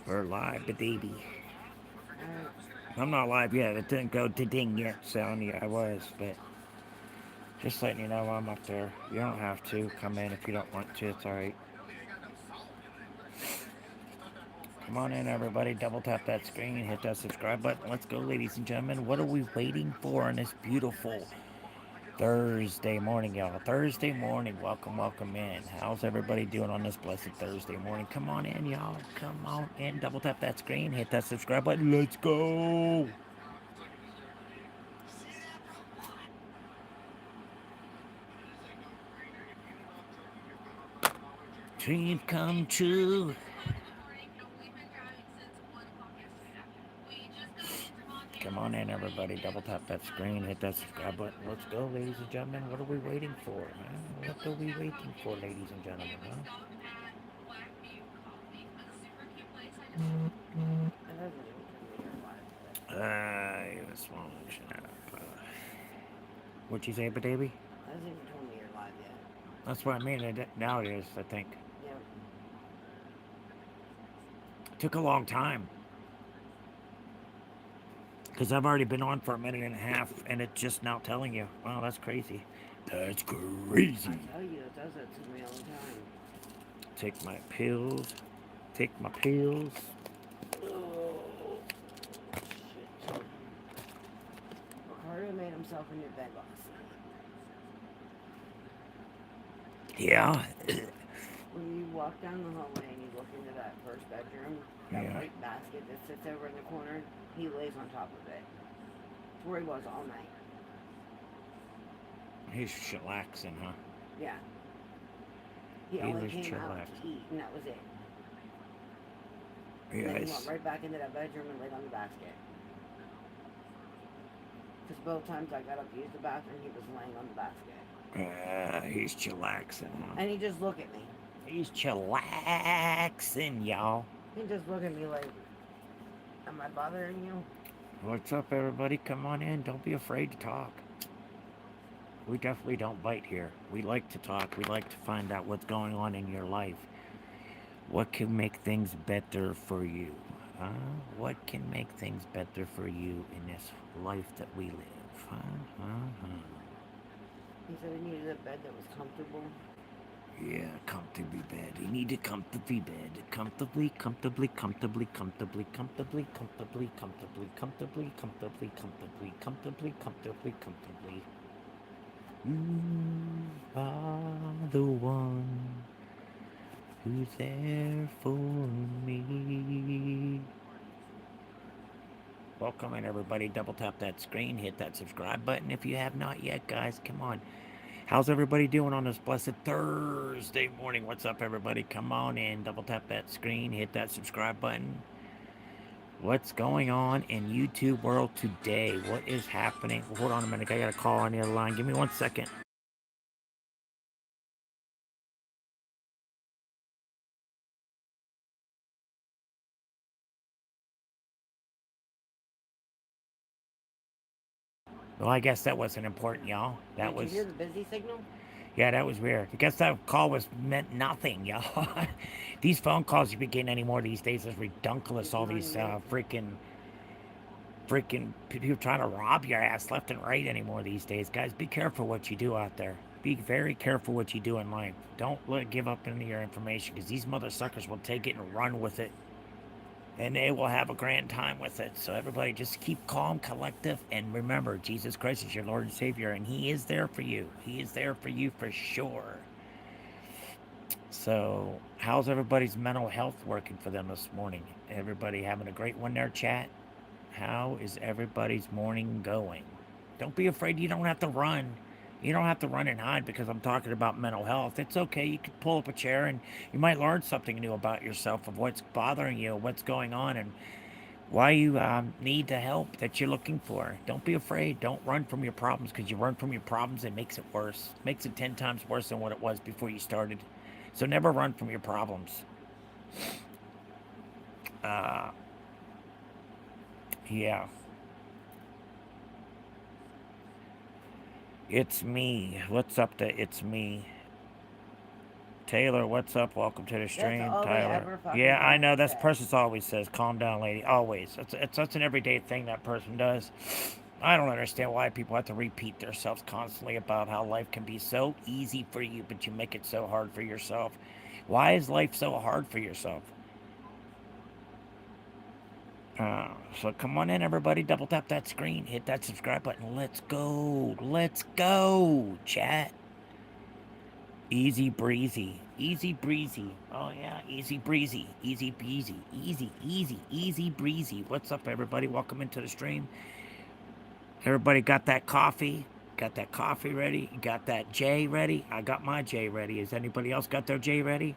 We're live, baby. Alright. I'm not live yet. It didn't go to ding yet, so yeah, I was, but just letting you know I'm up there. You don't have to come in if you don't want to. It's alright. Come on in, everybody. Double tap that screen, hit that subscribe button. Let's go, ladies and gentlemen. What are we waiting for on this beautiful Thursday morning, y'all? Thursday morning. Welcome, welcome in. How's everybody doing on this blessed Thursday morning? Come on in, y'all. Come on in. Double tap that screen, hit that subscribe button. Let's go. Dreams come true. Come on in, everybody. Double tap that screen, hit that subscribe button. Let's go, ladies and gentlemen. What are we waiting for, huh? What are we waiting for, ladies and gentlemen, huh? It doesn't even tell me you're live yet. This one, shut up. What'd you say, baby? It doesn't even tell me you're live yet. That's what I mean. Now it is, I think. Yep. It took a long time because I've already been on for a minute and a half, and it's just now telling you. Wow, that's crazy. That's I crazy. tell you, it does that to me all the time. Take my pills. Take my pills. Oh, shit. Ricardo made himself a new bed last night. Yeah. When you walk down the hallway and you look into that first bedroom, that Yeah. white basket that sits over in the corner, he lays on top of it. It's where he was all night. He's chillaxing, huh? Yeah. He He only was came out to chillaxing. eat, and that was it. And then he went Yes. right back into that bedroom and laid on the basket. Because both times I got up to use the bathroom, he was laying on the basket. He's chillaxing, huh? And he just looked at me. He's chillaxing, y'all. He just looked at me like, am I bothering you? What's up, everybody? Come on in. Don't be afraid to talk. We definitely don't bite here. We like to talk. We like to find out what's going on in your life. What can make things better for you? Huh? What can make things better for you in this life that we live? Huh? Huh? Huh? He said he needed a bed that was comfortable. Yeah, comfortably bed. You need a comfortably bed. Comfortably, comfortably, comfortably, comfortably, comfortably, comfortably, comfortably, comfortably, comfortably, comfortably, comfortably, comfortably, comfortably. You are the one who's there for me. Welcome in, everybody. Double tap that screen, hit that subscribe button if you have not yet, guys. Come on. How's everybody doing on this blessed Thursday morning? What's up, everybody? Come on in, double tap that screen, hit that subscribe button. What's going on in YouTube world today? What is happening? Hold on a minute. I got a call on the other line. Give me 1 second. Well, I guess that wasn't important, y'all. That Did you hear was, the busy signal? yeah, that was weird. I guess that call was meant nothing, y'all. These phone calls you be getting anymore these days is redunculous. It's All not these you. freaking people trying to rob your ass left and right anymore these days. Guys, be careful what you do out there. Be very careful what you do in life. Don't let give up any of your information because these mother suckers will take it and run with it. And they will have a grand time with it. So everybody just keep calm, collective, and remember, Jesus Christ is your Lord and Savior, and He is there for you. He is there for you for sure. So, how's everybody's mental health working for them this morning? Everybody having a great one there, chat? How is everybody's morning going? Don't be afraid. You don't have to run. You don't have to run and hide because I'm talking about mental health. It's okay. You can pull up a chair and you might learn something new about yourself, of what's bothering you, what's going on, and why you need the help that you're looking for. Don't be afraid. Don't run from your problems because you run from your problems, it makes it worse. It makes it 10 times worse than what it was before you started. So never run from your problems. Uh, yeah. It's me. What's up to it's me? Taylor, what's up? Welcome to the That's stream, all they Tyler. ever fucking Yeah, I fucking know. That's say. person always says, "Calm down, lady." Always. It's such an everyday thing that person does. I don't understand why people have to repeat themselves constantly about how life can be so easy for you, but you make it so hard for yourself. Why is life so hard for yourself? So come on in, everybody. Double tap that screen. Hit that subscribe button. Let's go. Let's go, chat. Easy breezy. Easy breezy. Oh, yeah. Easy breezy. Easy breezy. Easy breezy. What's up, everybody? Welcome into the stream. Everybody got that coffee? Got that coffee ready? You got that J ready? I got my J ready. Has anybody else got their J ready?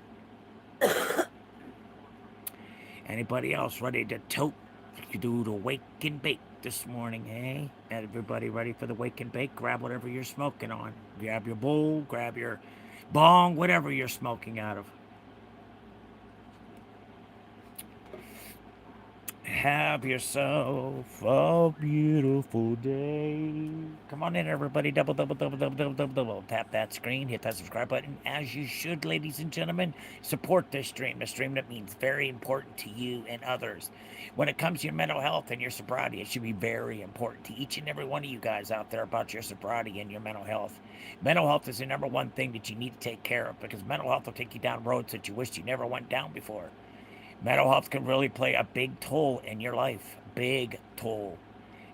Anybody else ready to tote? You do the wake and bake this morning, eh? Everybody ready for the wake and bake? Grab whatever you're smoking on. Grab your bowl, grab your bong, whatever you're smoking out of. Have yourself a beautiful day. Come on in, everybody. Double. Tap that screen, hit that subscribe button, as you should, ladies and gentlemen. Support this stream, a stream that means very important to you and others. When it comes to your mental health and your sobriety, it should be very important to each and every one of you guys out there about your sobriety and your mental health. Mental health is the number one thing that you need to take care of, because mental health will take you down roads that you wish you never went down before. Mental health can really play a big toll in your life. Big toll.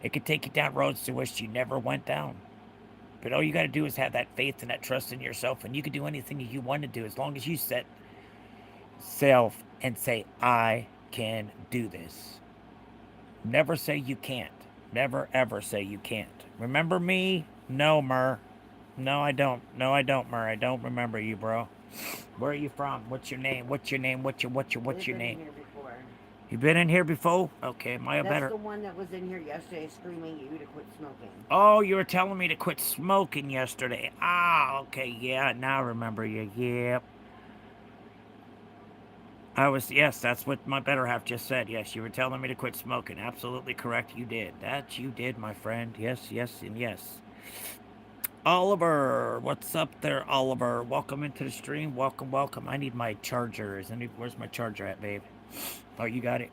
It can take you down roads you wish you never went down. But all you got to do is have that faith and that trust in yourself, and you can do anything that you want to do as long as you set self and say, I can do this. Never say you can't. Never ever say you can't. Remember me? No, Mur. No, I don't. No, I don't, Mur. I don't remember you, bro. Where are you from? What's your name? What's your name? What's They've your been in name? here before. You been in here before? Okay, my That's better. the one that was in here yesterday screaming at you to quit smoking. Oh, you were telling me to quit smoking yesterday. Ah, okay, yeah, now I remember you. Yep. Yes, that's what my better half just said. Yes, you were telling me to quit smoking. Absolutely correct. You did. That you did, my friend. Yes, and yes. Oliver, what's up there, Oliver? Welcome into the stream. Welcome. I need my charger. Where's my charger at, babe? Oh, you got it?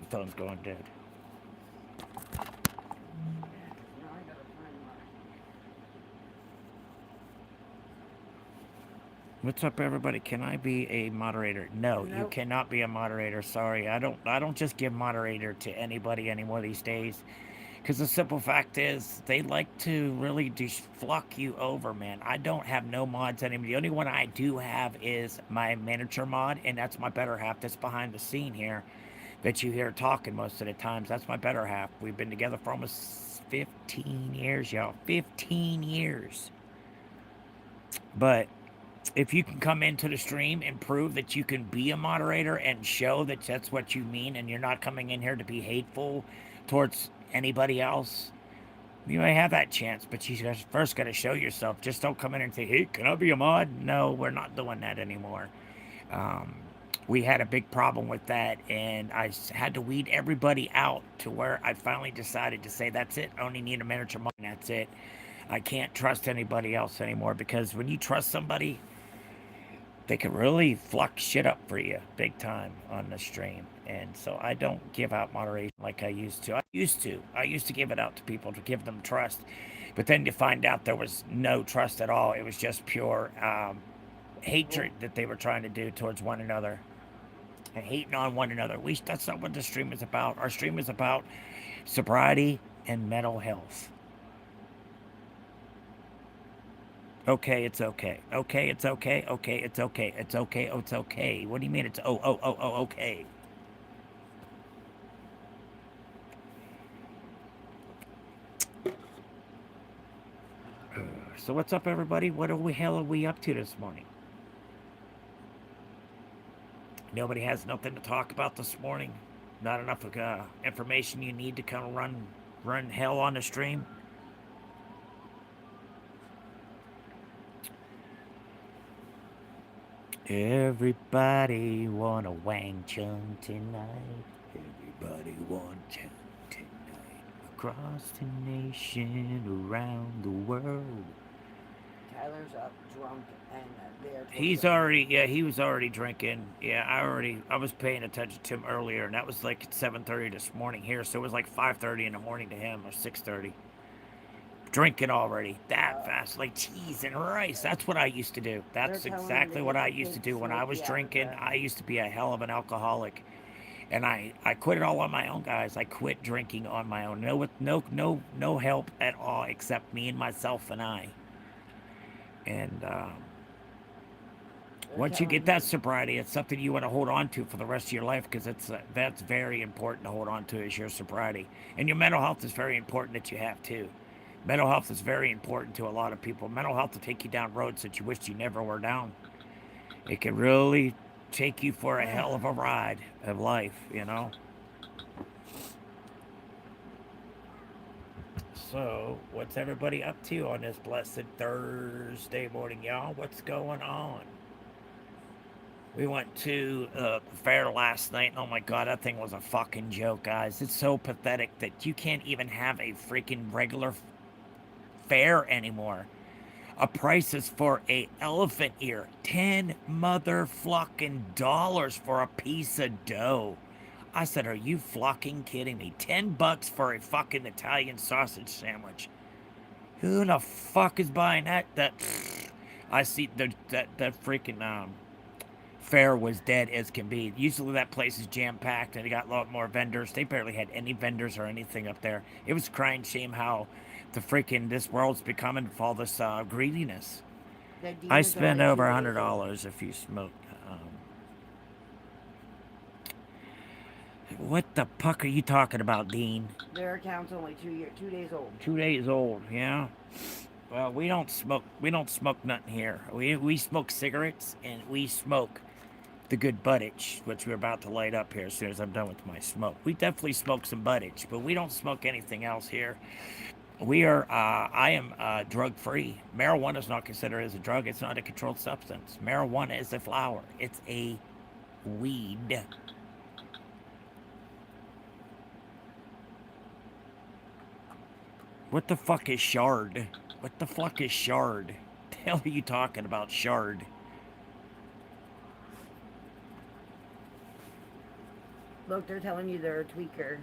The phone's going dead. Yeah, 'cause now I gotta find mine. What's up, everybody? Can I be a moderator? No, you Nope. cannot be a moderator. Sorry, I don't just give moderator to anybody anymore these days. Because the simple fact is, they like to really just flock you over, man. I don't have no mods anymore. The only one I do have is my manager mod, and that's my better half that's behind the scene here that you hear talking most of the times. That's my better half. We've been together for almost 15 years, y'all. 15 years. But if you can come into the stream and prove that you can be a moderator and show that that's what you mean and you're not coming in here to be hateful towards anybody else, you may have that chance, but you first got to show yourself. Just don't come in and say, hey, can I be a mod? No, we're not doing that anymore. Um, we had a big problem with that, and I had to weed everybody out to where I finally decided to say, that's it. I only need a manager mod, and that's it. I can't trust anybody else anymore, because when you trust somebody, they can really fuck shit up for you big time on the stream. And so I don't give out moderation like I used to. I used to give it out to people to give them trust. But then you find out there was no trust at all. It was just pure Evil. hatred that they were trying to do towards one another and hating on one another. That's not what the stream is about. Our stream is about sobriety and mental health. Okay, it's okay. Okay, it's okay. Okay, it's okay. It's okay. Oh, it's okay. What do you mean it's okay? So what's up, everybody? What the hell are we up to this morning? Nobody has nothing to talk about this morning. Not enough information you need to kind of run hell on the stream. Everybody want a Wang Chung tonight. Everybody want Chung tonight. Across the nation, around the world. Tyler's up drunk and there till He's 6. already, yeah, he was already drinking. Yeah, I was paying attention to him earlier, and that was like 7:30 this morning here, so it was like 5:30 in the morning to him, or 6:30. Drinking already that Uh, fast, like cheese and rice. That's what I used to do. they're That's telling him to exactly what get I the used to big do when I was smoky out of drinking. the. I used to be a hell of an alcoholic, and I quit it all on my own, guys. I quit drinking on my own. No, with no help at all, except me and myself and I. And They're once you telling get that him. sobriety, it's something you want to hold on to for the rest of your life, because it's that's very important to hold on to, is your sobriety. And your mental health is very important that you have too. Mental health is very important to a lot of people. Mental health will take you down roads that you wish you never were down. It can really take you for a hell of a ride of life, you know? So, what's everybody up to on this blessed Thursday morning, y'all? What's going on? We went to the fair last night, and oh my god, that thing was a fucking joke, guys. It's so pathetic that you can't even have a freaking regular fair anymore. A prices for a elephant ear, 10 motherfucking dollars for a piece of dough. I said, are you fucking kidding me? $10 for a fucking Italian sausage sandwich. Who the fuck is buying that? I see that freaking fair was dead as can be. Usually that place is jam packed and they got a lot more vendors. They barely had any vendors or anything up there. It was crying shame how the freaking this world's becoming for all this greediness. The I Dean is spend only over two a days hundred old. dollars if you smoke. What the fuck are you talking about, Dean? Their account's only 2 days old. 2 days old, yeah. Well, we don't smoke. We don't smoke nothing here. We smoke cigarettes and we smoke the good buttage, which we're about to light up here as soon as I'm done with my smoke. We definitely smoke some buttage, but we don't smoke anything else here. We are. I am drug free. Marijuana is not considered as a drug. It's not a controlled substance. Marijuana is a flower. It's a weed. What the fuck is shard? What the fuck is shard? The hell are you talking about, shard? Look, they're telling you they're a tweaker.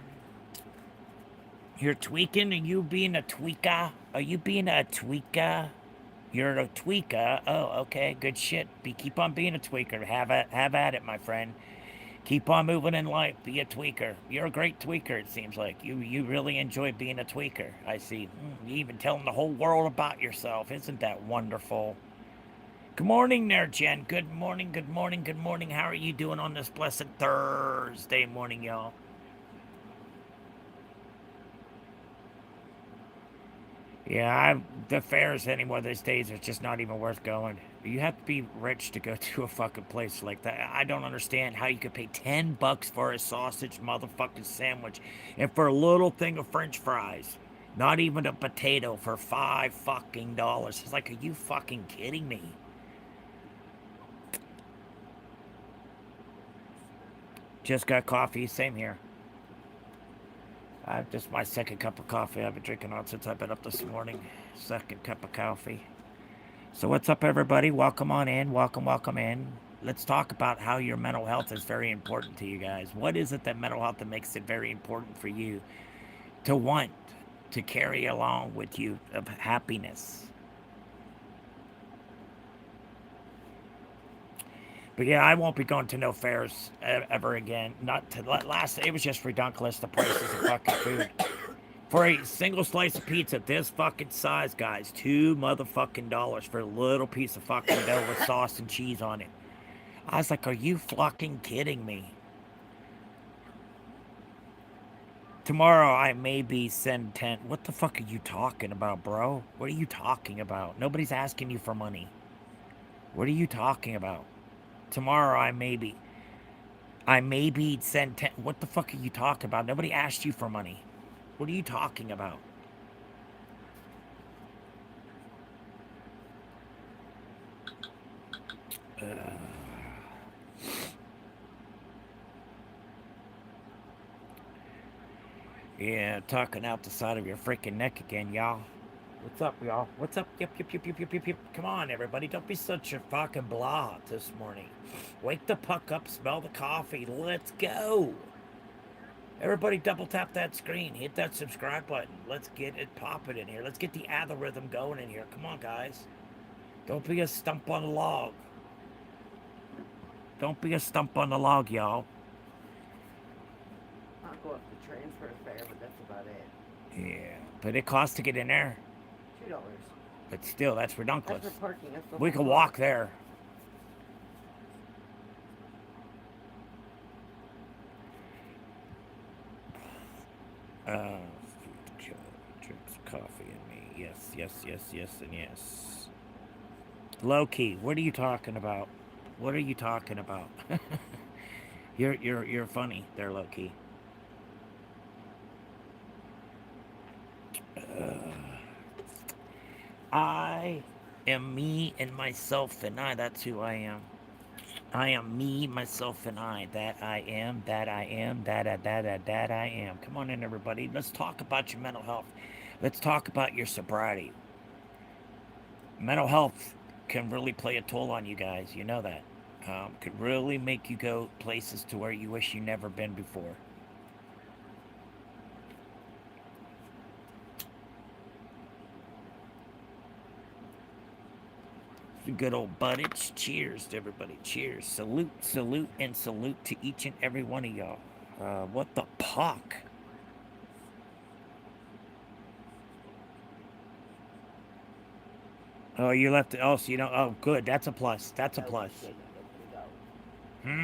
You're tweaking? Are you being a tweaker? Are you being a tweaker? You're a tweaker. Oh, okay, good shit. Keep on being a tweaker. Have at it, my friend. Keep on moving in life. Be a tweaker. You're a great tweaker. It seems like you really enjoy being a tweaker. I see. You even telling the whole world about yourself. Isn't that wonderful? Good morning there, Jen. Good morning. Good morning. Good morning. How are you doing on this blessed Thursday morning, y'all? Yeah, the fairs anymore these days are just not even worth going. You have to be rich to go to a fucking place like that. I don't understand how you could pay $10 for a sausage motherfucking sandwich and for a little thing of French fries. Not even a potato for $5 fucking. It's like, are you fucking kidding me? Just got coffee. Same here. Just my second cup of coffee I've been drinking on since I've been up this morning. Second cup of coffee. So what's up, everybody? Welcome on in. Welcome in. Let's talk about how your mental health is very important to you guys. What is it that mental health that makes it very important for you to want to carry along with you of happiness? But yeah, I won't be going to no fairs ever again. Not to last. It was just ridiculous. The prices of fucking food. For a single slice of pizza this fucking size, guys, $2 motherfucking for a little piece of fucking dough with sauce and cheese on it. I was like, are you fucking kidding me? Tomorrow I maybe send 10. What the fuck are you talking about, bro? What are you talking about? Nobody's asking you for money. What are you talking about? Tomorrow I maybe send 10. What the fuck are you talking about? Nobody asked you for money. What are you talking about? Yeah, talking out the side of your freaking neck again, y'all. What's up, y'all? What's up? Yep, yep, yep, yep, yep, yep, yep. Come on, everybody. Don't be such a fucking blah this morning. Wake the puck up, smell the coffee. Let's go. Everybody double tap that screen. Hit that subscribe button. Let's get it popping in here. Let's get the algorithm going in here. Come on, guys. Don't be a stump on the log. Don't be a stump on the log, y'all. I'll go up the transfer fare, but that's about it. Yeah, but it costs to get in there. $2. But still, that's That's redunculous. for parking. That's the We whole could cost. walk there. Uh, drinks coffee and me. Yes, yes, yes, yes, and yes. Low key. What are you talking about? What are you talking about? You're funny. There, low key. I am me and myself and I. That's who I am. I am me, myself, and I. That I am, that I am, that I am. Come on in, everybody. Let's talk about your mental health. Let's talk about your sobriety. Mental health can really play a toll on you guys. You know that. Could really make you go places to where you wish you never been before. Good old buddage. Cheers to everybody. Cheers. Salute, salute, and salute to each and every one of y'all. What the puck? Oh, you left it. Oh, so you know. Oh, good. That's a plus. That's a Oh, plus. shit. There we go.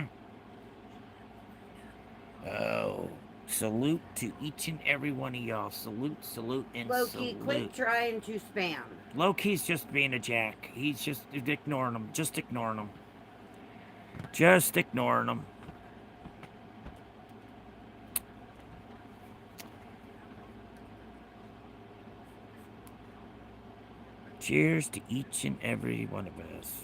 Hmm. Oh, salute to each and every one of y'all. Salute, salute, and Loki, salute. quit trying to spam. Loki's just being a jack. He's just ignoring them. Just ignoring them. Just ignoring them. Cheers to each and every one of us.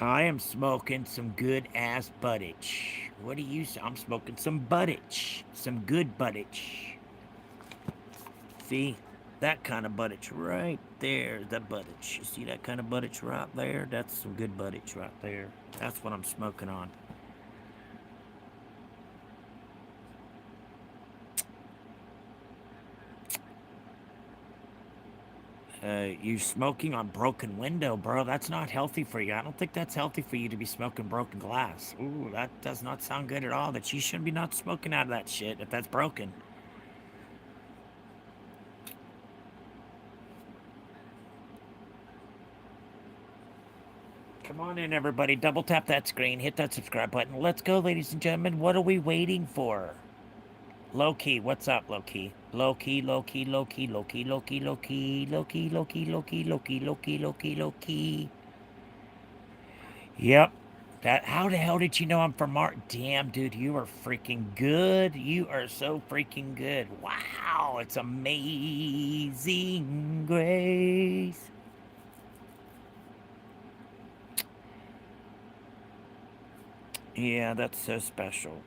I am smoking some good ass buttage. What do you say? I'm smoking some buttage. Some good buttage. See? That kind of buttage right there. The buttage. You see that kind of buttage right there? That's some good buttage right there. That's what I'm smoking on. You smoking on broken window, bro. That's not healthy for you. I don't think that's healthy for you to be smoking broken glass. Ooh, that does not sound good at all. That you shouldn't be not smoking out of that shit if that's broken. Come on in, everybody. Double tap that screen. Hit that subscribe button. Let's go, ladies and gentlemen. What are we waiting for? Low key, what's up, low key? Low key, low key, low key, low key, low key, low key, low key, low key, low key, low key, low key, low key, low key. Yep. That. How the hell did you know I'm from Mart? Damn, dude, you are freaking good. You are so freaking good. Wow, it's amazing grace. Yeah, that's so special.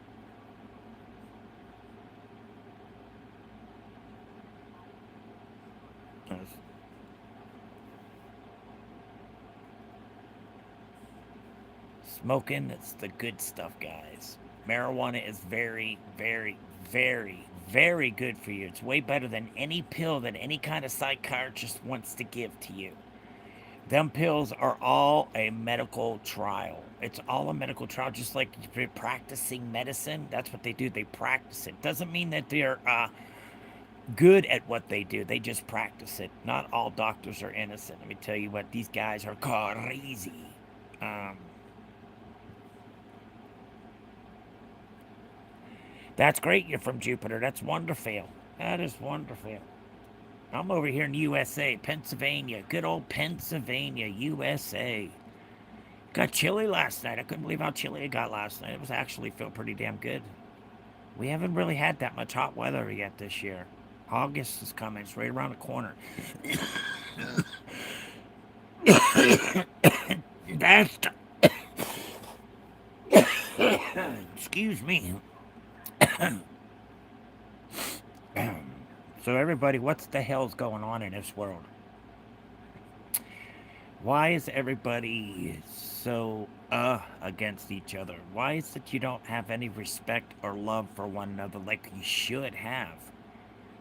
That's- Smoking, it's the good stuff, guys. Marijuana is very, very, very, very good for you. It's way better than any pill that any kind of psychiatrist wants to give to you. Them pills are all a medical trial. It's all a medical trial, just like you're practicing medicine. That's what they do. They practice it. Doesn't mean that they're good at what they do. They just practice it. Not all doctors are innocent. Let me tell you what, these guys are crazy. Um, that's great. You're from Jupiter. That's wonderful. That is wonderful. I'm over here in USA, Pennsylvania. Good old Pennsylvania, USA. Got chilly last night. I couldn't believe how chilly it got last night. It was actually felt pretty damn good. We haven't really had that much hot weather yet this year. August is coming. It's right around the corner. That's excuse me. So everybody, what's the hell's going on in this world? Why is everybody so against each other? Why is it you don't have any respect or love for one another like you should have?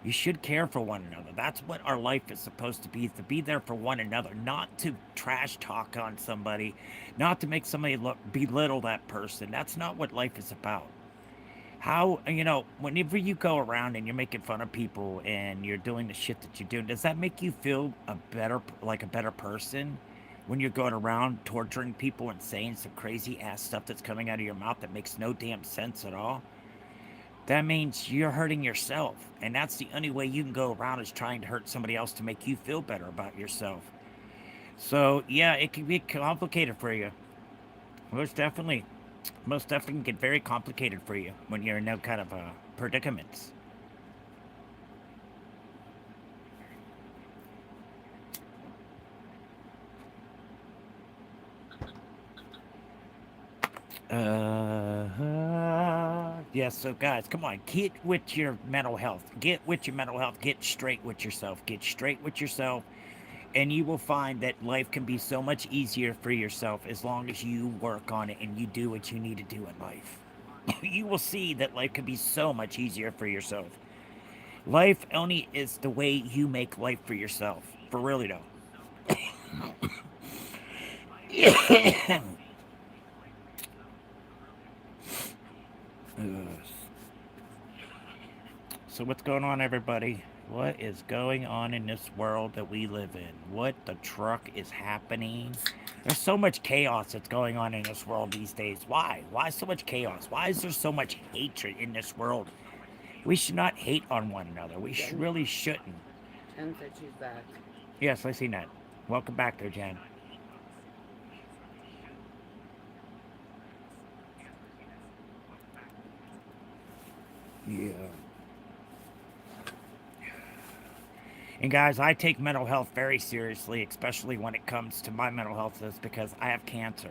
You should care for one another. That's what our life is supposed to be, to be there for one another, not to trash talk on somebody, not to make somebody look belittle that person. That's not what life is about. How, whenever you go around and you're making fun of people and you're doing the shit that you're doing, does that make you feel like a better person? When you're going around torturing people and saying some crazy ass stuff that's coming out of your mouth that makes no damn sense at all? That means you're hurting yourself. And that's the only way you can go around is trying to hurt somebody else to make you feel better about yourself. So, yeah, it can be complicated for you. Most definitely. Most definitely can get very complicated for you when you're in that kind of predicaments. Yeah, so guys, come on, get with your mental health. Get with your mental health. Get straight with yourself. Get straight with yourself. And you will find that life can be so much easier for yourself as long as you work on it and you do what you need to do in life. You will see that life can be so much easier for yourself. Life only is the way you make life for yourself. For really though. So what's going on, everybody? What is going on in this world that we live in? What the truck is happening? There's so much chaos that's going on in this world these days. Why? Why so much chaos? Why is there so much hatred in this world? We should not hate on one another. Jen, Really shouldn't. Jen said she's back. Yes, I seen that. Welcome back there, Jen. Yeah. And guys, I take mental health very seriously, especially when it comes to my mental health, is because I have cancer.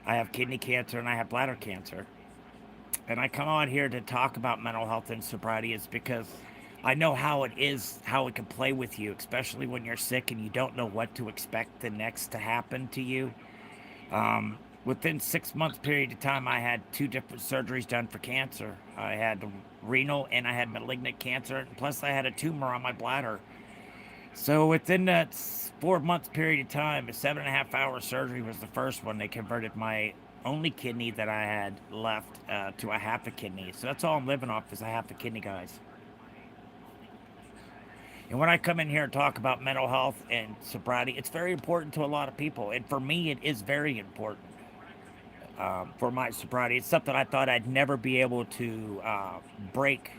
I have kidney cancer and I have bladder cancer. And I come on here to talk about mental health and sobriety is because I know how it is, how it can play with you, especially when you're sick and you don't know what to expect the next to happen to you. Within 6 months period of time, I had two different surgeries done for cancer. I had renal and I had malignant cancer, plus I had a tumor on my bladder. So within that 4 months period of time, a 7.5 hour surgery was the first one. They converted my only kidney that I had left to a half a kidney. So that's all I'm living off is a half a kidney, guys. And when I come in here and talk about mental health and sobriety, it's very important to a lot of people. And for me, it is very important for my sobriety. It's something I thought I'd never be able to break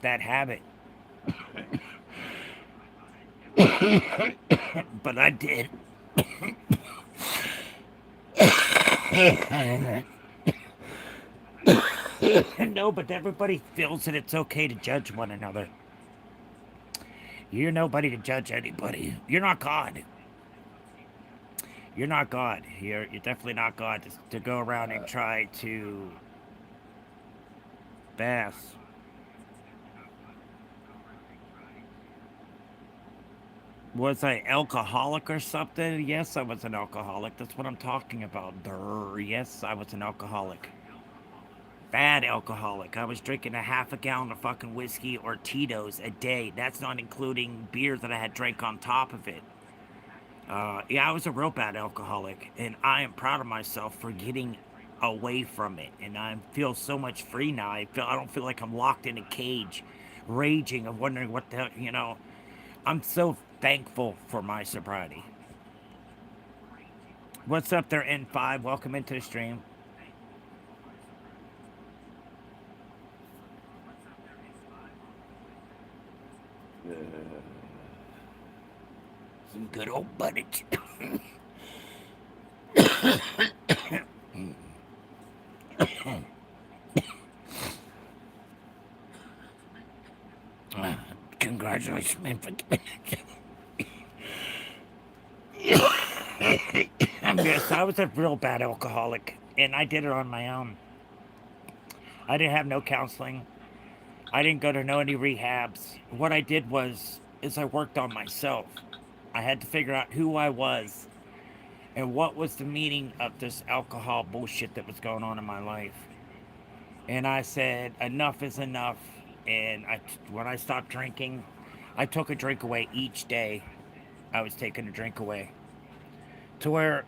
that habit, but I did. No, but everybody feels that it's okay to judge one another. You're nobody to judge anybody. You're not God. You're not God. You're definitely not God to go around and try to bass. Was I alcoholic or something? Yes, I was an alcoholic. That's what I'm talking about. Durr. Yes, I was an alcoholic. Bad alcoholic. I was drinking a half a gallon of fucking whiskey or Tito's a day. That's not including beer that I had drank on top of it. Yeah, I was a real bad alcoholic, and I am proud of myself for getting away from it. And I feel so much free now. I don't feel like I'm locked in a cage, raging of wondering what the hell. I'm so thankful for my sobriety. What's up there, N5? Welcome into the stream. Some good old buttons. Congratulations, man. Yes, I was a real bad alcoholic, and I did it on my own. I didn't have no counseling. I didn't go to no any rehabs. What I did was is I worked on myself. I had to figure out who I was And what was the meaning of this alcohol bullshit that was going on in my life? And I said, enough is enough. And when I stopped drinking, I took a drink away each day. I was taking a drink away to where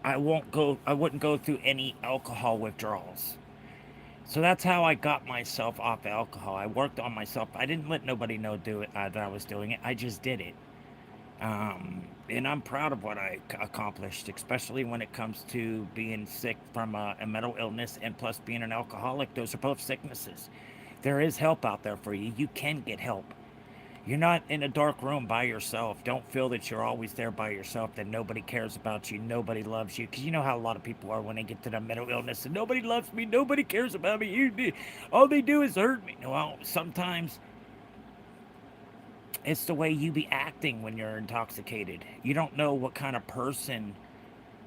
I wouldn't go through any alcohol withdrawals. So that's how I got myself off alcohol. I worked on myself. I didn't let nobody know that I was doing it. I just did it. And I'm proud of what I accomplished, especially when it comes to being sick from a mental illness and plus being an alcoholic. Those are both sicknesses. There is help out there for you. You can get help. You're not in a dark room by yourself. Don't feel that you're always there by yourself, that nobody cares about you, nobody loves you. Because you know how a lot of people are when they get to the mental illness and nobody loves me, nobody cares about me. All they do is hurt me. Well, sometimes it's the way you be acting when you're intoxicated. You don't know what kind of person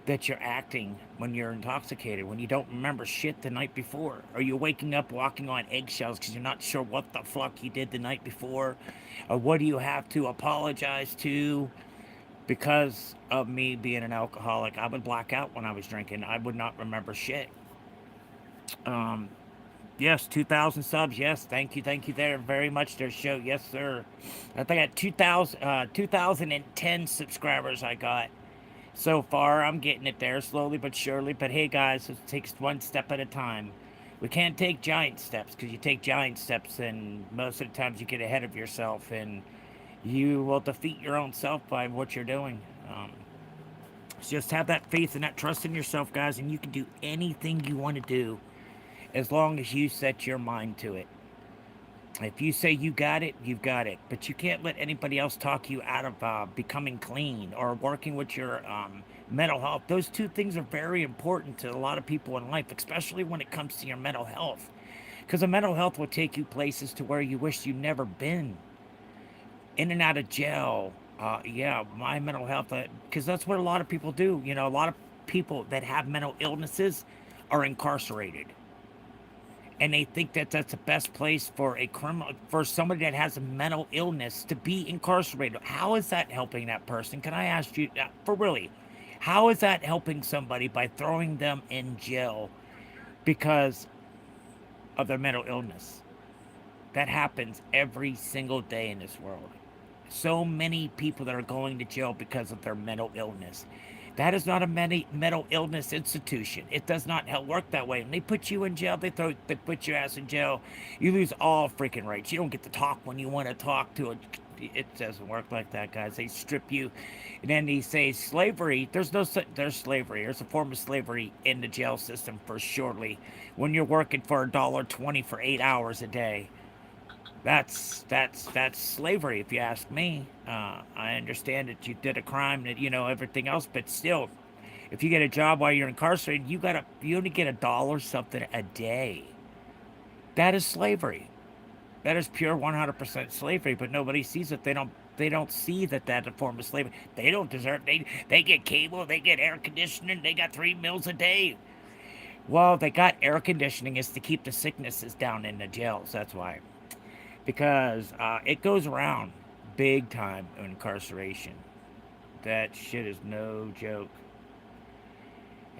that you're acting when you're intoxicated, when you don't remember shit the night before. Are you waking up walking on eggshells because you're not sure what the fuck you did the night before? Or what do you have to apologize to? Because of me being an alcoholic, I would black out when I was drinking. I would not remember shit. Um, yes, 2,000 subs. Yes, thank you there very much. Their show. Yes, sir. I think I got 2,010 subscribers I got so far. I'm getting it there slowly but surely. But hey, guys, it takes one step at a time. We can't take giant steps because you take giant steps, and most of the times you get ahead of yourself, and you will defeat your own self by what you're doing. Just have that faith and that trust in yourself, guys, and you can do anything you want to do as long as you set your mind to it. If you say you got it, you've got it. But you can't let anybody else talk you out of becoming clean or working with your mental health. Those two things are very important to a lot of people in life, especially when it comes to your mental health. Because the mental health will take you places to where you wish you'd never been. In and out of jail. Yeah, my mental health, because that's what a lot of people do. You know, a lot of people that have mental illnesses are incarcerated, and they think that that's the best place for a criminal, for somebody that has a mental illness to be incarcerated. How is that helping that person? Can I ask you, for really, how is that helping somebody by throwing them in jail because of their mental illness? That happens every single day in this world. So many people that are going to jail because of their mental illness. That is not a mental illness institution. It does not work that way. When they put you in jail, they put your ass in jail. You lose all freaking rights. You don't get to talk when you want to talk to it. It doesn't work like that, guys. They strip you, and then they say slavery. There's slavery. There's a form of slavery in the jail system for surely. When you're working for $1.20 for 8 hours a day, that's slavery, if you ask me. I understand that you did a crime, that everything else, but still, if you get a job while you're incarcerated, you only get $1 something a day. That is slavery. That is pure 100% slavery. But nobody sees it. They don't see that that's a form of slavery. They don't deserve. They get cable. They get air conditioning. They got 3 meals a day. Well, they got air conditioning is to keep the sicknesses down in the jails. That's why. Because it goes around big time incarceration. That shit is no joke.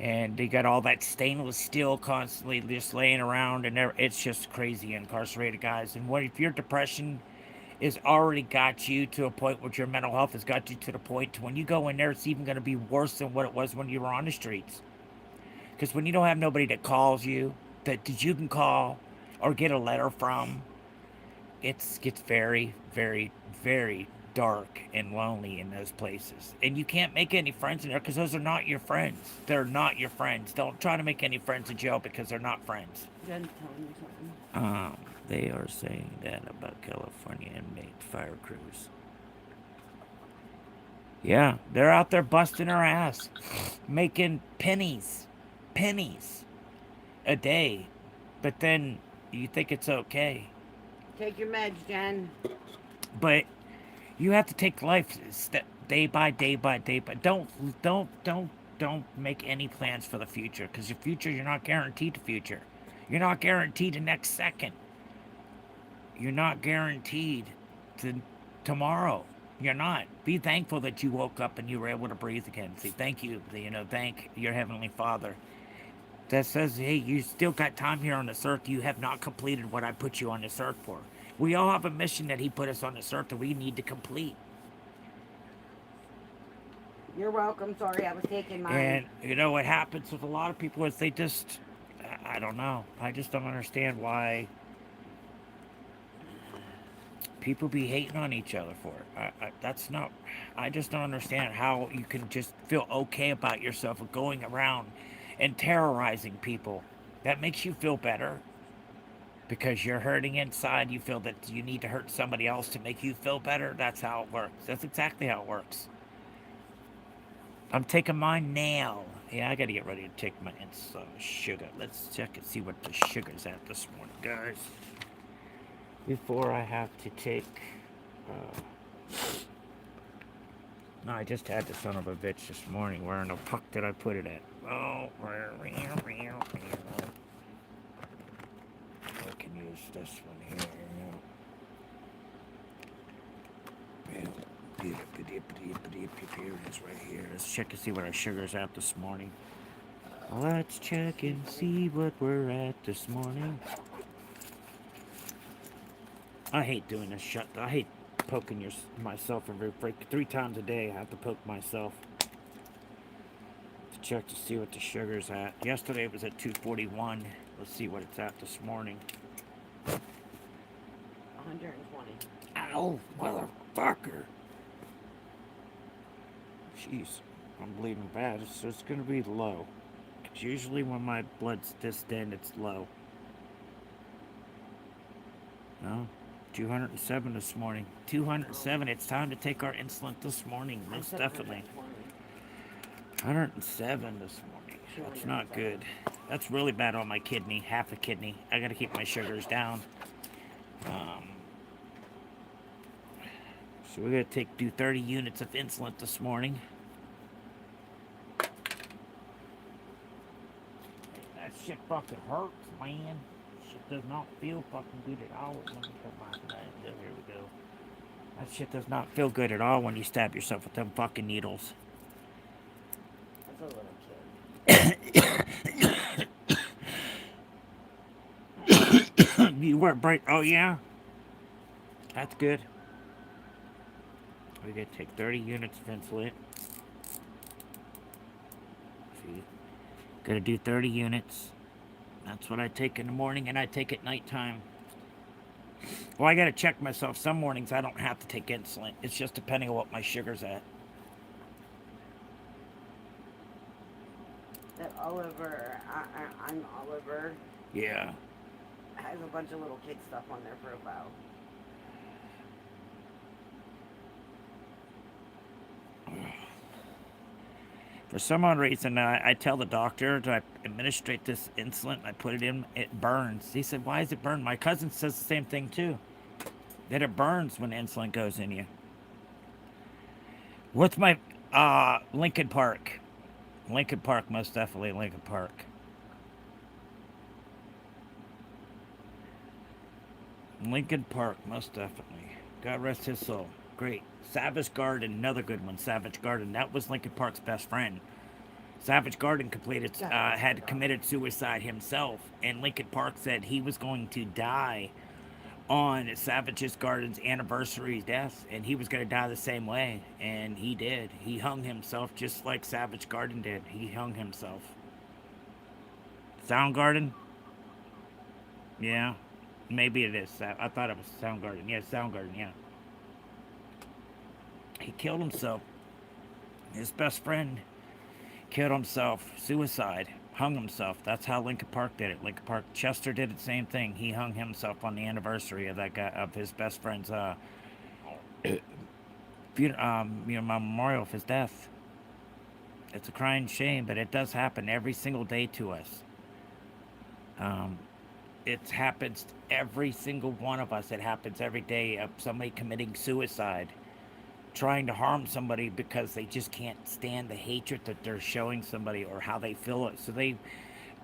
And they got all that stainless steel constantly just laying around, and it's just crazy incarcerated, guys. And what if your depression is already got you to a point where your mental health has got you to the point to when you go in there, it's even going to be worse than what it was when you were on the streets. Because when you don't have nobody that calls you, that you can call or get a letter from, it gets very, very, very dark and lonely in those places. And you can't make any friends in there because those are not your friends. They're not your friends. Don't try to make any friends in jail because they're not friends. Jen's telling me something. They are saying that about California inmate fire crews. Yeah, they're out there busting our ass, making pennies a day. But then you think it's okay. Take your meds, Jen. But you have to take life step day by day by day. But don't make any plans for the future, because your future, you're not guaranteed the future. You're not guaranteed the next second. You're not guaranteed to tomorrow. You're not. Be thankful that you woke up and you were able to breathe again. Say thank you, thank your Heavenly Father that says, hey, you still got time here on this earth. You have not completed what I put you on this earth for. We all have a mission that He put us on this earth that we need to complete. You're welcome. Sorry, I was taking mine. And you know what happens with a lot of people is they just, I don't know. I just don't understand why people be hating on each other for it. That's not. I just don't understand how you can just feel okay about yourself of going around and terrorizing people. That makes you feel better because you're hurting inside. You feel that you need to hurt somebody else to make you feel better. That's how it works. That's exactly how it works. I'm taking mine now. Yeah, I gotta get ready to take my sugar. Let's check and see what the sugar's at this morning, guys. Before I have to take. No, I just had the son of a bitch this morning. Where in the fuck did I put it at? Oh, I can use this one here. Here it is right here. Let's check and see what our sugar's at this morning. Let's check and see what we're at this morning. I hate doing this shut. I hate poking myself every break. 3 times a day I have to poke myself to check to see what the sugar's at. Yesterday it was at 241. Let's see what it's at this morning. 120. Ow, motherfucker. Jeez, I'm bleeding bad. So it's gonna be low. Because usually when my blood's this thin, it's low. No, 207 this morning. 207. It's time to take our insulin this morning. Most definitely. 107 this morning. That's not good. That's really bad on my kidney. Half a kidney. I gotta keep my sugars down. So we're gonna do 30 units of insulin this morning. That shit fucking hurts, man. Shit does not feel fucking good at all. Let me put my here we go. That shit does not feel good at all when you stab yourself with them fucking needles. That's a little kid. You weren't bright. Oh yeah, that's good. We're gonna take 30 units of insulin. See, gonna do 30 units. That's what I take in the morning, and I take at nighttime. Well, I gotta check myself. Some mornings I don't have to take insulin. It's just depending on what my sugar's at. That Oliver, I'm Oliver. Yeah. Has a bunch of little kid stuff on their profile. For some odd reason, I tell the doctor to administrate this insulin. I put it in. It burns. He said, "Why does it burn?" My cousin says the same thing too. That it burns when insulin goes in you. What's my Lincoln Park? Lincoln Park, most definitely Lincoln Park. Lincoln Park, most definitely. God rest his soul. Great. Savage Garden, another good one. Savage Garden. That was Lincoln Park's best friend. Savage Garden had committed suicide himself, and Lincoln Park said he was going to die on Savage's Garden's anniversary death, and he was going to die the same way, and he did. He hung himself just like Savage Garden did. He hung himself. Soundgarden? Yeah. Maybe it is. I thought it was Soundgarden. Yeah, Soundgarden, yeah. He killed himself. His best friend killed himself. Suicide. Hung himself. That's how Lincoln Park did it. Lincoln Park. Chester did the same thing. He hung himself on the anniversary of that guy, of his best friend's memorial of his death. It's a crying shame, but it does happen every single day to us. It happens every single one of us. It happens every day of somebody committing suicide, trying to harm somebody because they just can't stand the hatred that they're showing somebody or how they feel it. So they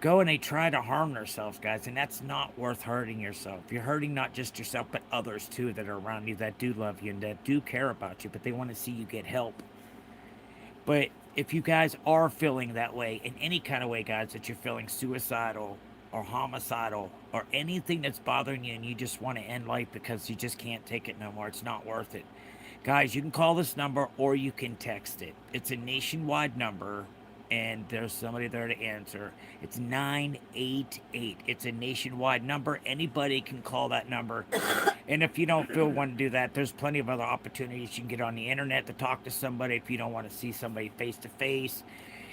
go and they try to harm themselves, guys, and that's not worth hurting yourself. You're hurting not just yourself, but others too that are around you that do love you and that do care about you, but they want to see you get help. But if you guys are feeling that way in any kind of way, guys, that you're feeling suicidal or homicidal or anything that's bothering you and you just want to end life because you just can't take it no more, it's not worth it. Guys, you can call this number or you can text it. It's a nationwide number and there's somebody there to answer. It's 988. It's a nationwide number. Anybody can call that number. And if you don't feel want to do that, there's plenty of other opportunities. You can get on the internet to talk to somebody if you don't want to see somebody face to face.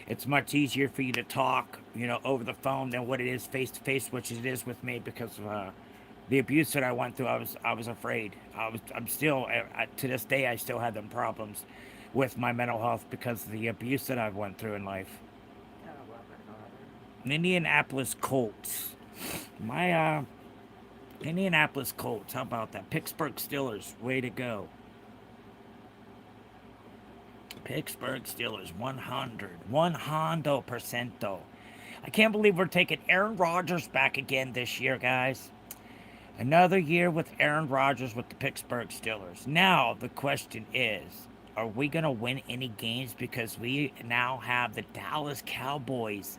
It's much easier for you to talk, over the phone than what it is face to face, which it is with me because of the abuse that I went through. I was afraid. I'm still to this day I still have them problems with my mental health because of the abuse that I've went through in life. Oh, Robert, Robert. Indianapolis Colts. My Indianapolis Colts. How about that? Pittsburgh Steelers. Way to go. Pittsburgh Steelers 100%. I can't believe we're taking Aaron Rodgers back again this year, guys. Another year with Aaron Rodgers with the Pittsburgh Steelers. Now, the question is, are we going to win any games because we now have the Dallas Cowboys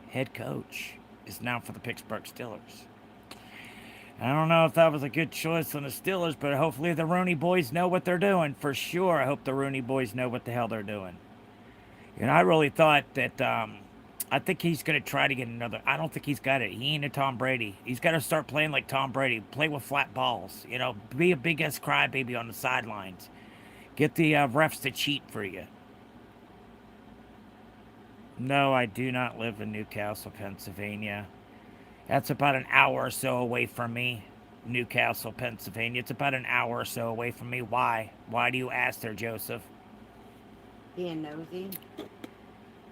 head coach is now for the Pittsburgh Steelers? I don't know if that was a good choice on the Steelers, but hopefully the Rooney boys know what they're doing. For sure, I hope the Rooney boys know what the hell they're doing. I really thought that. I think he's going to try to get another. I don't think he's got it. He ain't a Tom Brady. He's got to start playing like Tom Brady. Play with flat balls. Be a big ass crybaby on the sidelines. Get the refs to cheat for you. No, I do not live in Newcastle, Pennsylvania. That's about an hour or so away from me. Newcastle, Pennsylvania. It's about an hour or so away from me. Why? Why do you ask there, Joseph? Being nosy.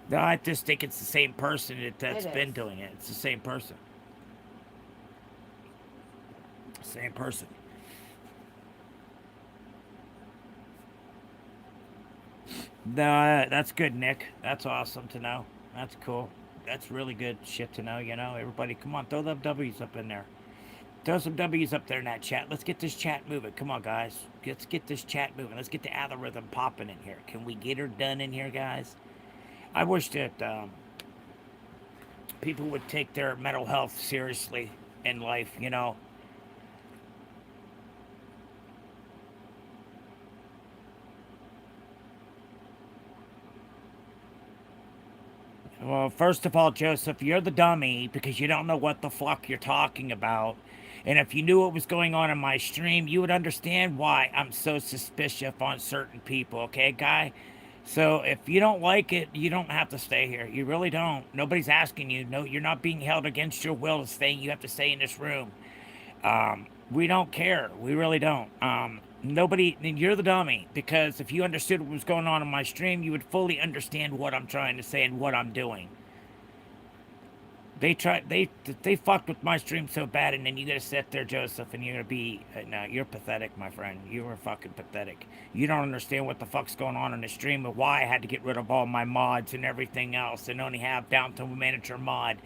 No, I just think it's the same person that's It been is. doing it. It's the same person. Same person. No, that's good, Nick. That's awesome to know. That's cool. That's really good shit to know. Everybody, come on, throw the W's up in there. Throw some W's up there in that chat. Let's get this chat moving. Come on, guys. Let's get this chat moving. Let's get the algorithm popping in here. Can we get her done in here, guys? I wish that people would take their mental health seriously in life. Well, first of all, Joseph, you're the dummy because you don't know what the fuck you're talking about. And if you knew what was going on in my stream, you would understand why I'm so suspicious on certain people, okay, guy? So if you don't like it, you don't have to stay here. You really don't. Nobody's asking you. No, you're not being held against your will to stay. You have to stay in this room. We don't care. We really don't. Nobody, you're the dummy because if you understood what was going on in my stream, you would fully understand what I'm trying to say and what I'm doing. They fucked with my stream so bad, and then you gotta sit there, Joseph, and you're gonna be no, you're pathetic, my friend. You are fucking pathetic. You don't understand what the fuck's going on in the stream and why I had to get rid of all my mods and everything else and only have down to manager mod.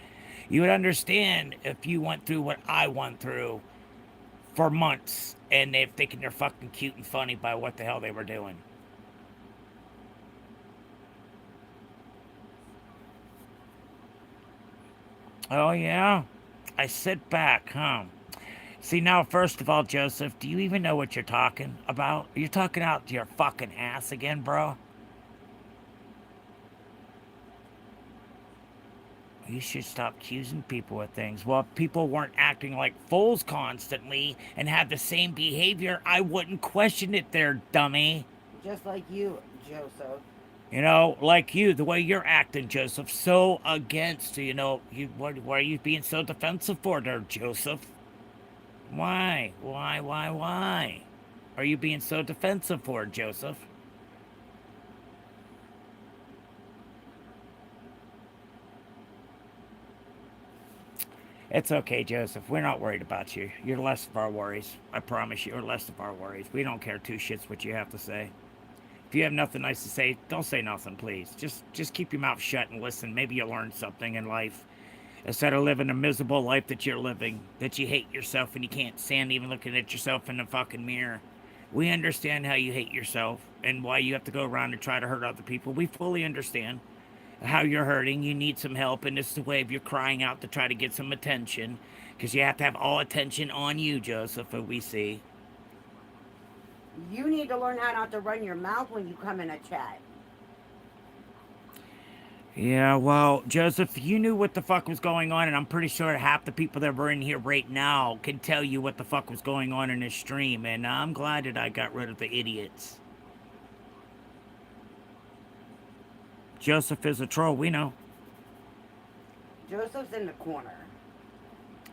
You would understand if you went through what I went through for months and they're thinking they're fucking cute and funny by what the hell they were doing. Oh yeah? I sit back, huh? See, now, first of all, Joseph, do you even know what you're talking about? You're talking out your fucking ass again, bro? You should stop accusing people of things. Well, if people weren't acting like fools constantly and had the same behavior, I wouldn't question it there, dummy. Just like you, Joseph. Like you, the way you're acting, Joseph, so against, why are you being so defensive for there, Joseph? Why? Why? Are you being so defensive for, Joseph? It's okay, Joseph. We're not worried about you. You're less of our worries. I promise you, you're less of our worries. We don't care two shits what you have to say. If you have nothing nice to say, don't say nothing, please. Just keep your mouth shut and listen. Maybe you'll learn something in life. instead of living a miserable life that you're living, that you hate yourself and you can't stand even looking at yourself in the fucking mirror. We understand how you hate yourself and why you have to go around and try to hurt other people. We fully understand how you're hurting. You need some help, and this is a way of you crying out to try to get some attention because you have to have all attention on you, Joseph, what we see. You need to learn how not to run your mouth when you come in a chat. Yeah, well, Joseph, you knew what the fuck was going on, and I'm pretty sure half the people that were in here right now can tell you what the fuck was going on in this stream, and I'm glad that I got rid of the idiots. Joseph is a troll, we know. Joseph's in the corner.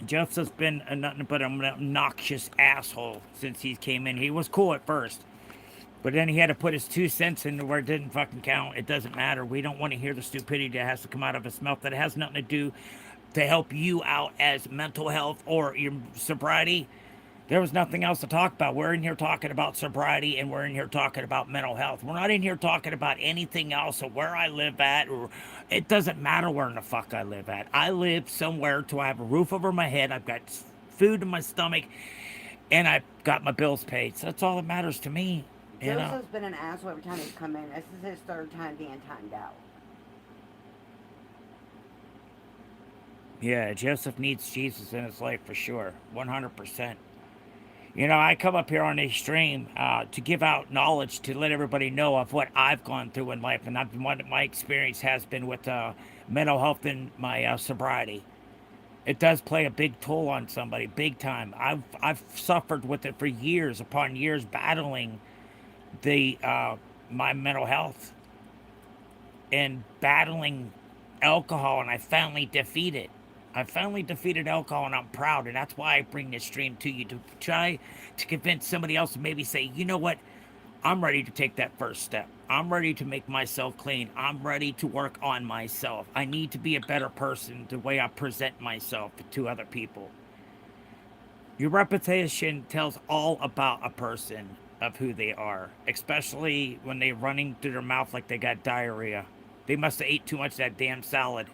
Joseph's been nothing but an obnoxious asshole since he came in. He was cool at first, but then he had to put his 2 cents in where it didn't fucking count. It doesn't matter. We don't want to hear the stupidity that has to come out of his mouth that has nothing to do to help you out as mental health or your sobriety. There was nothing else to talk about. We're in here talking about sobriety and we're in here talking about mental health. We're not in here talking about anything else or where I live at, or it doesn't matter where in the fuck I live at. I live somewhere to I have a roof over my head. I've got food in my stomach and I've got my bills paid. So that's all that matters to me. You know? Joseph's been an asshole every time he's come in. This is his third time being timed out. Yeah, Joseph needs Jesus in his life for sure. 100%. You know, I come up here on this stream to give out knowledge to let everybody know of what I've gone through in life, and what my experience has been with mental health and my sobriety. It does play a big toll on somebody, big time. I've suffered with it for years upon years, battling the my mental health and battling alcohol, and I finally defeated. I finally defeated alcohol, and I'm proud, and that's why I bring this stream to you to try to convince somebody else to maybe say, you know what, I'm ready to take that first step. I'm ready to make myself clean. I'm ready to work on myself. I need to be a better person the way I present myself to other people. Your reputation tells all about a person of who they are, especially when they're running through their mouth like they got diarrhea. They must have ate too much of that damn salad.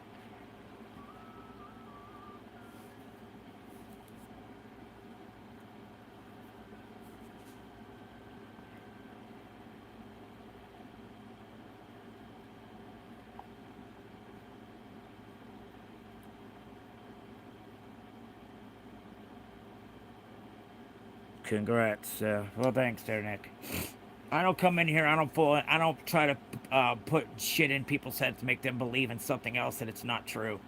Congrats. Well, thanks, there, Nick. I don't come in here. I don't try to put shit in people's heads to make them believe in something else that it's not true.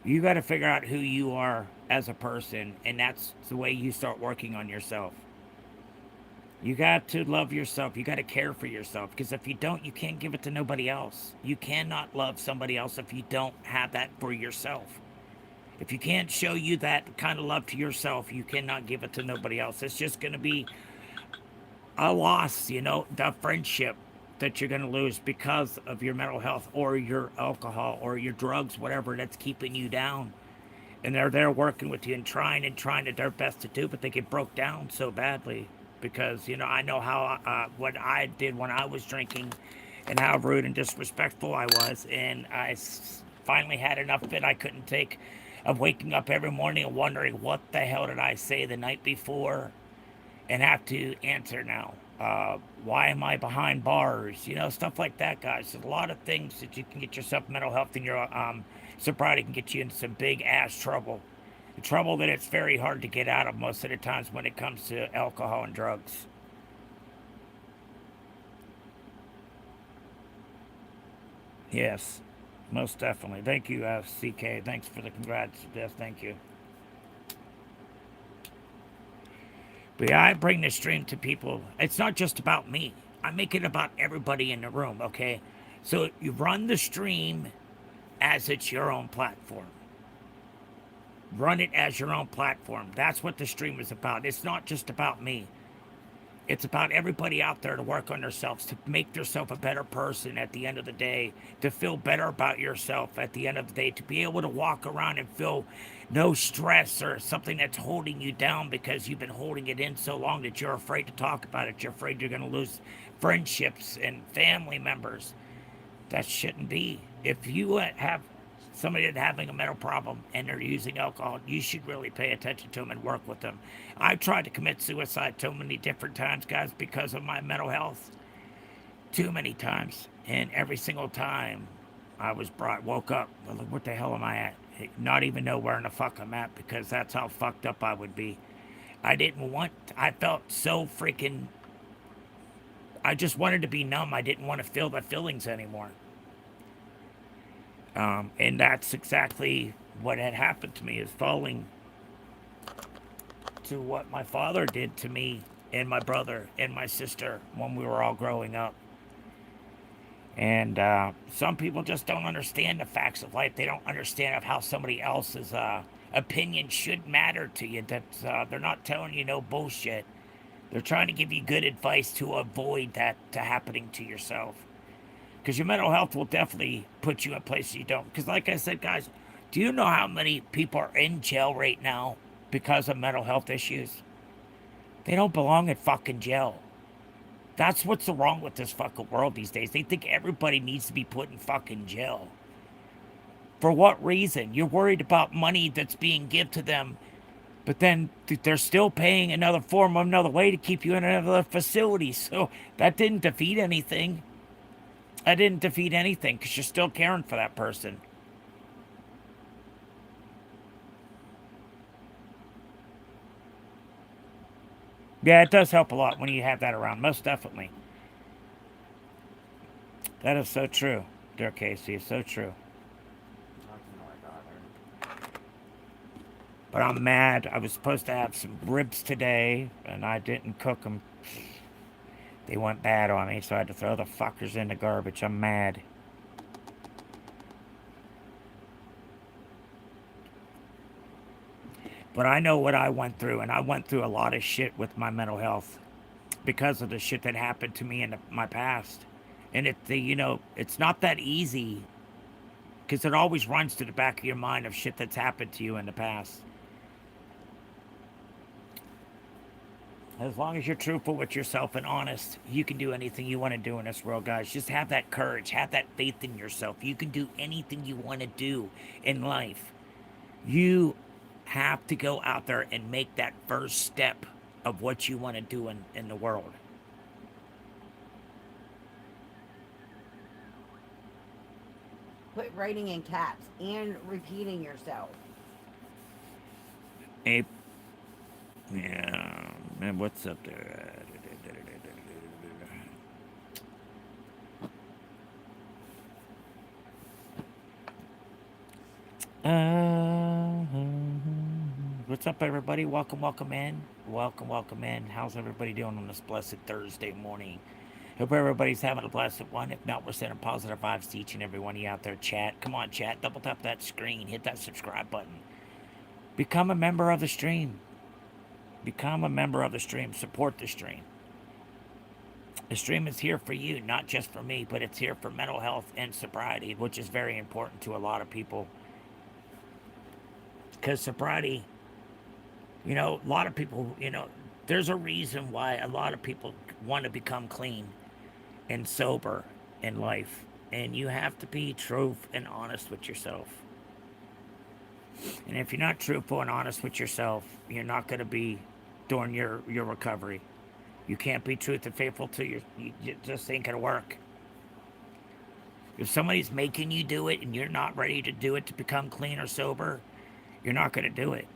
You got to figure out who you are as a person, and that's the way you start working on yourself. You got to love yourself. You got to care for yourself, because if you don't, you can't give it to nobody else. You cannot love somebody else if you don't have that for yourself. If you can't show you that kind of love to yourself, you cannot give it to nobody else. It's just going to be a loss, you know, the friendship that you're going to lose because of your mental health or your alcohol or your drugs, whatever that's keeping you down. And they're there working with you and trying to their best to do, but they get broke down so badly because, you know, I know how what I did when I was drinking and how rude and disrespectful I was. And finally had enough of it. I couldn't take of waking up every morning and wondering what the hell did I say the night before and have to answer now. Why am I behind bars? You know, stuff like that, guys. There's a lot of things that you can get yourself mental health and your sobriety can get you into some big ass trouble. The trouble that it's very hard to get out of most of the times when it comes to alcohol and drugs. Yes, most definitely. Thank you, CK. Thanks for the congrats. Yes, thank you. But yeah, I bring this stream to people. It's not just about me. I make it about everybody in the room, okay? So you run the stream as it's your own platform. Run it as your own platform. That's what the stream is about. It's not just about me. It's about everybody out there to work on themselves, to make themselves a better person at the end of the day, to feel better about yourself at the end of the day, to be able to walk around and feel no stress or something that's holding you down because you've been holding it in so long that you're afraid to talk about it. You're afraid you're going to lose friendships and family members. That shouldn't be. If you have somebody that's having a mental problem and they're using alcohol, you should really pay attention to them and work with them. I've tried to commit suicide so many different times, guys, because of my mental health. Too many times. And every single time I was woke up, well, what the hell am I at? Not even know where in the fuck I'm at because that's how fucked up I would be. I felt so freaking, I just wanted to be numb. I didn't want to feel the feelings anymore. And that's exactly what had happened to me, is falling to what my father did to me and my brother and my sister when we were all growing up. And some people just don't understand the facts of life. They don't understand of how somebody else's opinion should matter to you. That they're not telling you no bullshit. They're trying to give you good advice to avoid that to happening to yourself. Because your mental health will definitely put you in places you don't. Because like I said, guys, do you know how many people are in jail right now because of mental health issues? They don't belong in fucking jail. That's what's wrong with this fucking world these days. They think everybody needs to be put in fucking jail. For what reason? You're worried about money that's being given to them, but then they're still paying another form, another way to keep you in another facility. So that didn't defeat anything. That didn't defeat anything because you're still caring for that person. Yeah, it does help a lot when you have that around, most definitely. That is so true, dear Casey. It's so true. Talking to my daughter. But I'm mad. I was supposed to have some ribs today, and I didn't cook them. They went bad on me, so I had to throw the fuckers in the garbage. I'm mad. But I know what I went through, and I went through a lot of shit with my mental health because of the shit that happened to me in my past. And it's not that easy because it always runs to the back of your mind of shit that's happened to you in the past. As long as you're truthful with yourself and honest, you can do anything you want to do in this world, guys. Just have that courage, have that faith in yourself. You can do anything you want to do in life. You have to go out there and make that first step of what you want to do in the world. Quit writing in caps and repeating yourself. A, yeah, man, what's up there? What's up, everybody? Welcome, welcome in. Welcome, welcome in. How's everybody doing on this blessed Thursday morning? Hope everybody's having a blessed one. If not, we're sending positive vibes to each and every one of you out there. Chat. Come on, chat. Double tap that screen. Hit that subscribe button. Become a member of the stream. Become a member of the stream. Support the stream. The stream is here for you, not just for me, but it's here for mental health and sobriety, which is very important to a lot of people. Because sobriety, a lot of people, there's a reason why a lot of people want to become clean and sober in life. And you have to be truthful and honest with yourself. And if you're not truthful and honest with yourself, you're not going to be during your recovery. You can't be truth and faithful to you just ain't going to work. If somebody's making you do it and you're not ready to do it to become clean or sober, you're not going to do it.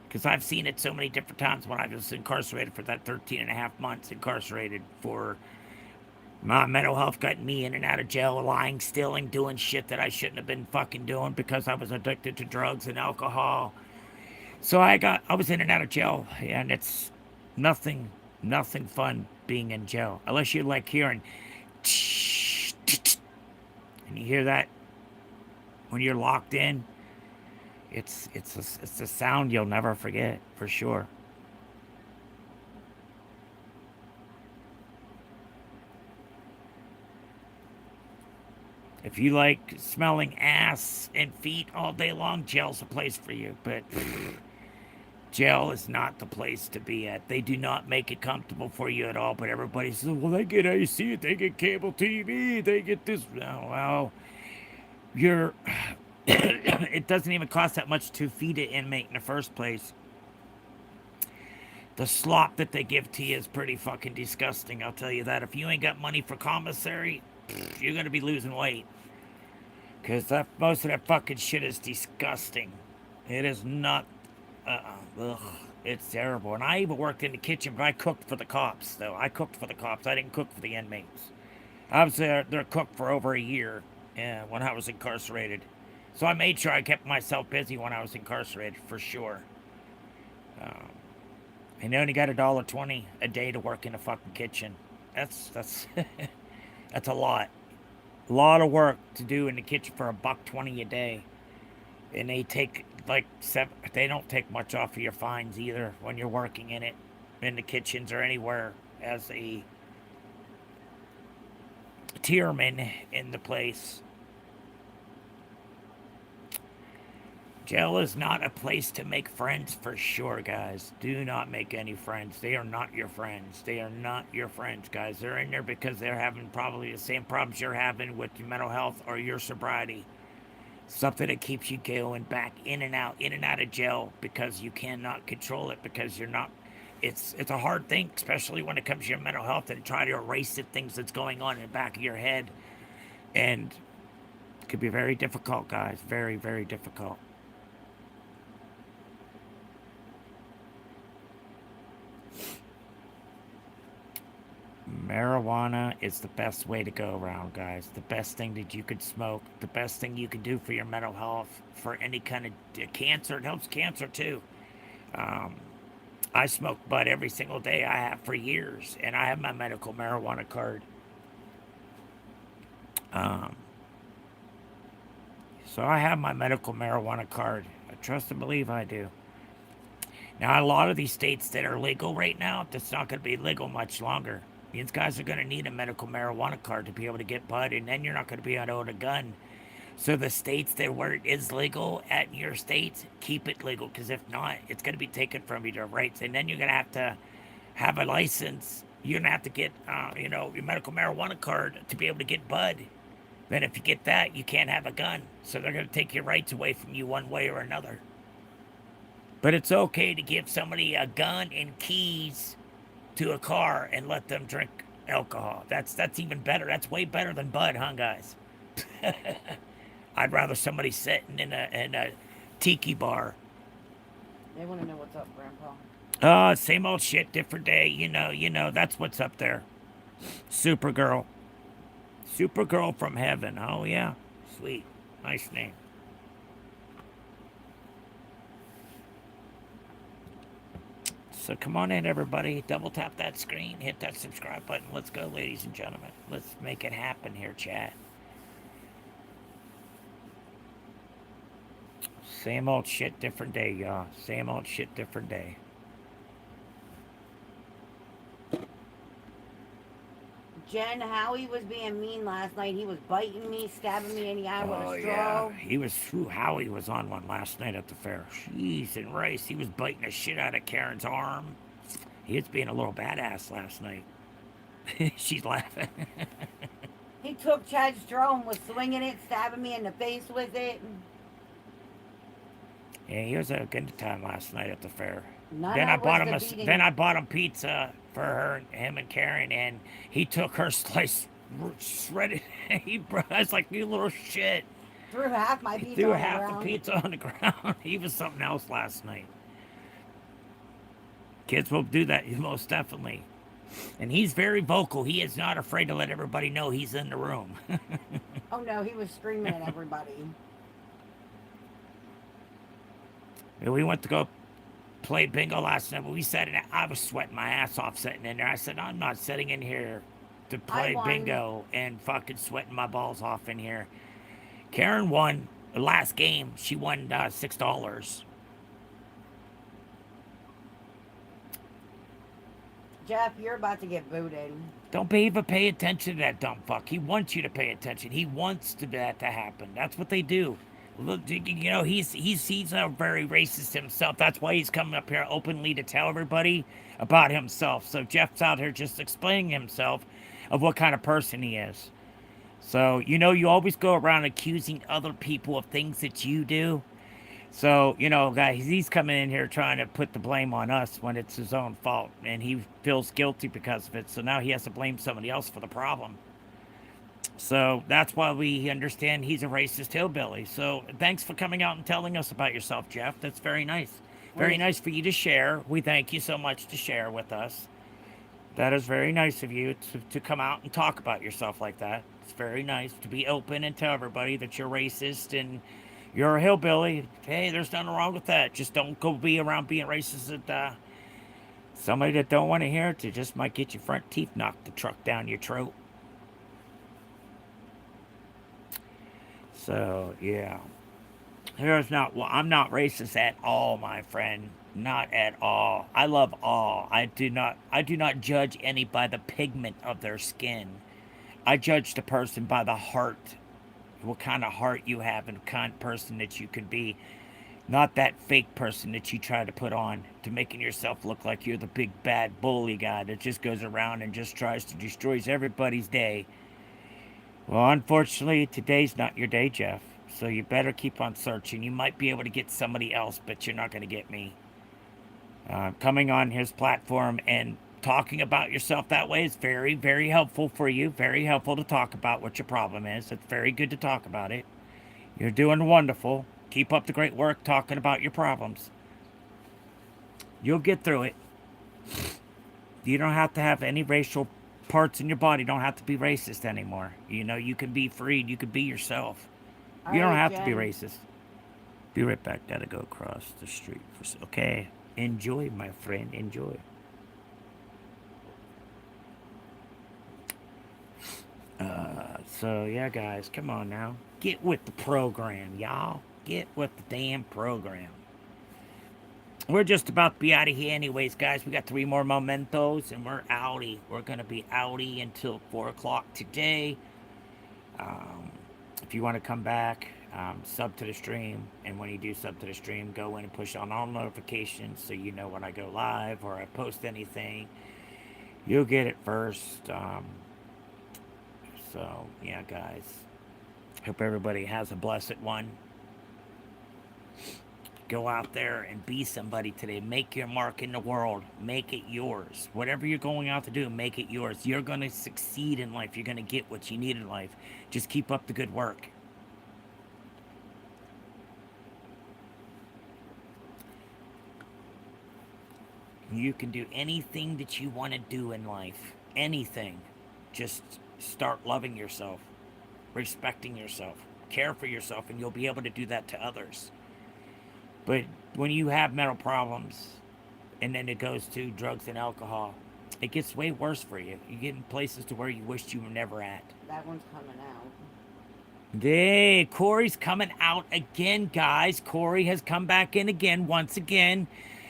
Because I've seen it so many different times when I was incarcerated for that 13 and a half months, incarcerated for my mental health, got me in and out of jail, lying, stealing, doing shit that I shouldn't have been fucking doing because I was addicted to drugs and alcohol. So I was in and out of jail, and it's nothing fun being in jail. Unless you like hearing, and you hear that when you're locked in. It's a sound you'll never forget, for sure. If you like smelling ass and feet all day long, jail's a place for you. But jail is not the place to be at. They do not make it comfortable for you at all. But everybody says, well, they get AC, they get cable TV, they get this. Well, you're It doesn't even cost that much to feed an inmate in the first place. The slop that they give to you is pretty fucking disgusting, I'll tell you that. If you ain't got money for commissary, you're gonna be losing weight. Because most of that fucking shit is disgusting. It is not. Ugh. It's terrible. And I even worked in the kitchen, but I cooked for the cops, though. I cooked for the cops. I didn't cook for the inmates. I was their cook for over a year when I was incarcerated. So I made sure I kept myself busy when I was incarcerated, for sure. Um, and they only got $1.20 a day to work in the fucking kitchen. That's that's a lot. A lot of work to do in the kitchen for $1.20 a day. And they take like seven. They don't take much off of your fines either when you're working in it, in the kitchens or anywhere as a tierman in the place. Jail is not a place to make friends for sure, guys. Do not make any friends. They are not your friends. They are not your friends, guys. They're in there because they're having probably the same problems you're having with your mental health or your sobriety. Something that keeps you going back in and out of jail because you cannot control it because you're not. It's a hard thing, especially when it comes to your mental health and try to erase the things that's going on in the back of your head, and it could be very difficult, guys. Very, very difficult. Marijuana is the best way to go around, guys. The best thing that you could smoke, the best thing you can do for your mental health, for any kind of cancer. It helps cancer too. Um, I smoke bud every single day. I have for years, and I have my medical marijuana card. Um, so I have my medical marijuana card. I trust and believe I do. Now, a lot of these states that are legal right now, that's not going to be legal much longer. These guys are going to need a medical marijuana card to be able to get bud, and then you're not going to be able to own a gun. So the states that where it is legal at your state, keep it legal, because if not, it's going to be taken from you, your rights, and then you're going to have a license. You're going to have to get, your medical marijuana card to be able to get bud. Then if you get that, you can't have a gun. So they're going to take your rights away from you one way or another. But it's okay to give somebody a gun and keys to a car and let them drink alcohol. That's even better. That's way better than bud, huh, guys? I'd rather somebody sitting in a tiki bar. They want to know what's up, Grandpa. Same old shit, different day. That's what's up there. Supergirl. Supergirl from heaven. Oh yeah, sweet, nice name. So come on in, everybody. Double tap that screen, hit that subscribe button. Let's go, ladies and gentlemen. Let's make it happen here, chat. Same old shit, different day, y'all. Same old shit, different day. Jen, Howie was being mean last night. He was biting me, stabbing me in the eye with a straw. Yeah, he was. Howie was on one last night at the fair. Jeez, and Rice, he was biting the shit out of Karen's arm. He was being a little badass last night. She's laughing. He took Chad's straw and was swinging it, stabbing me in the face with it. Yeah, he was a good time last night at the fair. None Then I of bought was him the then beating. I bought him pizza for her, him and Karen, and he took her slice, shredded. I was like, you little shit. Threw half my He pizza threw on the half the ground. pizza on the ground. He was something else last night. Kids will do that, most definitely. And he's very vocal. He is not afraid to let everybody know he's in the room. Oh no, he was screaming at everybody. We went to go play bingo last night, but we sat in it. I was sweating my ass off sitting in there. I said, I'm not sitting in here to I play won. bingo and fucking sweating my balls off in here. Karen won the last game. She won $6. Jeff, you're about to get booted. Don't even pay attention to that dumb fuck. He wants you to pay attention. He wants that to happen. That's what they do. Look, he's very racist himself. That's why he's coming up here openly to tell everybody about himself. So Jeff's out here just explaining himself of what kind of person he is. So, you always go around accusing other people of things that you do. So, guys, he's coming in here trying to put the blame on us when it's his own fault. And he feels guilty because of it. So now he has to blame somebody else for the problem. So that's why we understand he's a racist hillbilly. So thanks for coming out and telling us about yourself, Jeff. That's very nice. Well, Very he's nice for you to share. We thank you so much to share with us. That is very nice of you to come out and talk about yourself like that. It's very nice to be open and tell everybody that you're racist and you're a hillbilly. Hey, there's nothing wrong with that. Just don't go be around being racist at somebody that don't want to hear it. It just might get your front teeth knocked the truck down your throat. So yeah, there's not. Well, I'm not racist at all, my friend. Not at all. I love all. I do not. I do not judge any by the pigment of their skin. I judge the person by the heart, what kind of heart you have and the kind of person that you could be. Not that fake person that you try to put on to making yourself look like you're the big bad bully guy that just goes around and just tries to destroy everybody's day. Well, unfortunately, today's not your day, Jeff. So you better keep on searching. You might be able to get somebody else, but you're not going to get me. Coming on his platform and talking about yourself that way is very, very helpful for you. Very helpful to talk about what your problem is. It's very good to talk about it. You're doing wonderful. Keep up the great work talking about your problems. You'll get through it. You don't have to have any racial parts in your body. Don't have to be racist anymore. You can be freed. You can be yourself. all You don't right, have to be Jen. racist. Be right back. Gotta go across the street. Okay. Enjoy, my friend. Enjoy. So yeah, guys, come on now. Get with the program, y'all. Get with the damn program. We're just about to be out of here, anyways, guys. We got 3 more mementos, and we're outie. We're gonna be outie until 4 o'clock today. Um, if you want to come back, sub to the stream, and when you do sub to the stream, go in and push on all notifications so you know when I go live or I post anything. You'll get it first. So yeah, guys. Hope everybody has a blessed one. Go out there and be somebody today. Make your mark in the world. Make it yours. Whatever you're going out to do, make it yours. You're going to succeed in life. You're going to get what you need in life. Just keep up the good work. You can do anything that you want to do in life. Anything. Just start loving yourself, respecting yourself, care for yourself, and you'll be able to do that to others. But when you have mental problems and then it goes to drugs and alcohol, it gets way worse for you. You get in places to where you wished you were never at. That one's coming out. Hey, Corey's coming out again, guys. Corey has come back in again, once again.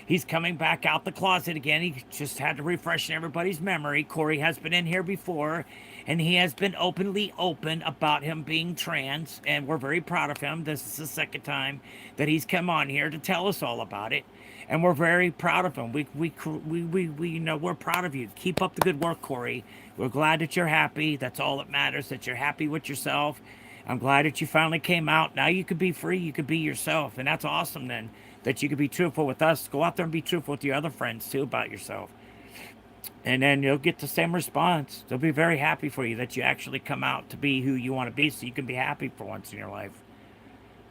He's coming back out the closet again. He just had to refresh everybody's memory. Corey has been in here before, and he has been openly open about him being trans, and we're very proud of him. This is the second time that he's come on here to tell us all about it, and we're very proud of him. We're proud of you. Keep up the good work, Corey. We're glad that you're happy. That's all that matters. That you're happy with yourself. I'm glad that you finally came out. Now you can be free. You can be yourself. And that's awesome then that you can be truthful with us. Go out there and be truthful with your other friends too about yourself. And then you'll get the same response. They'll be very happy for you that you actually come out to be who you want to be so you can be happy for once in your life.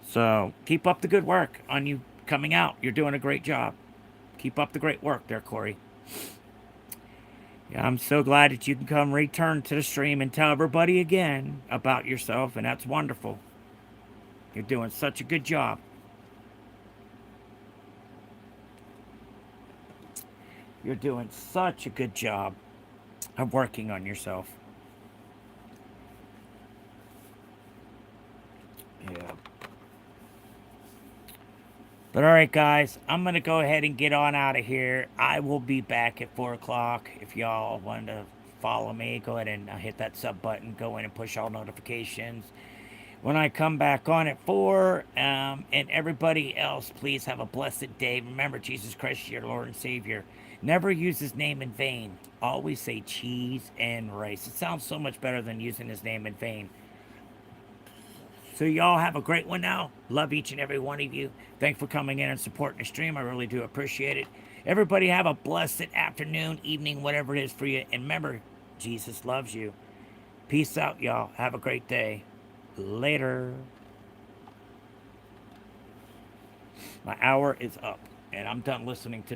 So keep up the good work on you coming out. You're doing a great job. Keep up the great work there, Corey. Yeah, I'm so glad that you can come return to the stream and tell everybody again about yourself, and that's wonderful. You're doing such a good job. You're doing such a good job of working on yourself. Yeah. But all right, guys, I'm going to go ahead and get on out of here. I will be back at 4 o'clock. If y'all want to follow me, go ahead and hit that sub button. Go in and push all notifications. When I come back on at 4, and everybody else, please have a blessed day. Remember, Jesus Christ, your Lord and Savior. Never use his name in vain. Always say cheese and rice. It sounds so much better than using his name in vain. So y'all have a great one now. Love each and every one of you. Thanks for coming in and supporting the stream. I really do appreciate it. Everybody have a blessed afternoon, evening, whatever it is for you. And remember, Jesus loves you. Peace out, y'all. Have a great day. Later. My hour is up, and I'm done listening to